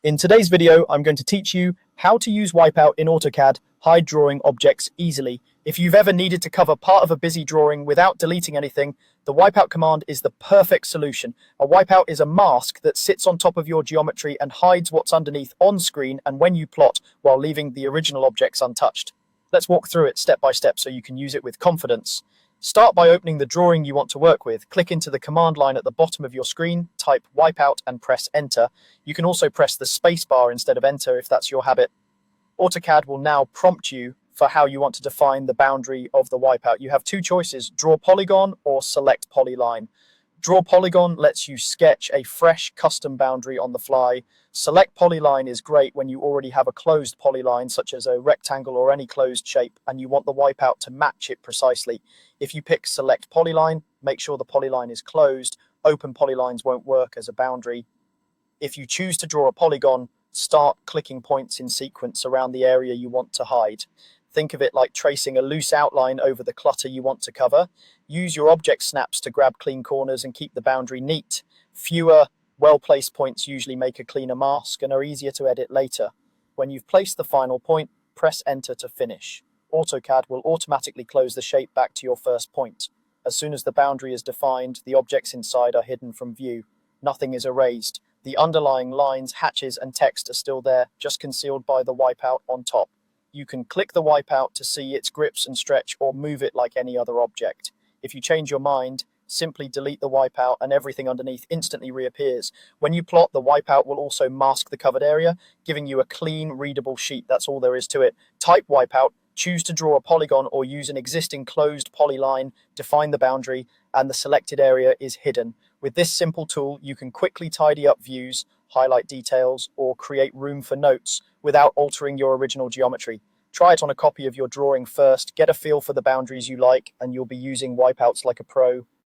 In today's video, I'm going to teach you how to use Wipeout in AutoCAD, hide drawing objects easily. If you've ever needed to cover part of a busy drawing without deleting anything, the Wipeout command is the perfect solution. A Wipeout is a mask that sits on top of your geometry and hides what's underneath on screen and when you plot, while leaving the original objects untouched. Let's walk through it step by step so you can use it with confidence. Start by opening the drawing you want to work with. Click into the command line at the bottom of your screen, type Wipeout and press Enter. You can also press the spacebar instead of Enter if that's your habit. AutoCAD will now prompt you for how you want to define the boundary of the Wipeout. You have two choices: draw polygon or select polyline. Draw polygon lets you sketch a fresh custom boundary on the fly. Select polyline is great when you already have a closed polyline, such as a rectangle or any closed shape, and you want the Wipeout to match it precisely. If you pick select polyline, make sure the polyline is closed. Open polylines won't work as a boundary. If you choose to draw a polygon, start clicking points in sequence around the area you want to hide. Think of it like tracing a loose outline over the clutter you want to cover. Use your object snaps to grab clean corners and keep the boundary neat. Fewer, well-placed points usually make a cleaner mask and are easier to edit later. When you've placed the final point, press Enter to finish. AutoCAD will automatically close the shape back to your first point. As soon as the boundary is defined, the objects inside are hidden from view. Nothing is erased. The underlying lines, hatches, and text are still there, just concealed by the Wipeout on top. You can click the Wipeout to see its grips and stretch, or move it like any other object. If you change your mind, simply delete the Wipeout and everything underneath instantly reappears. When you plot, the Wipeout will also mask the covered area, giving you a clean, readable sheet. That's all there is to it. Type Wipeout, choose to draw a polygon or use an existing closed polyline, define the boundary, and the selected area is hidden. With this simple tool, you can quickly tidy up views, highlight details, or create room for notes without altering your original geometry. Try it on a copy of your drawing first, get a feel for the boundaries you like, and you'll be using Wipeouts like a pro.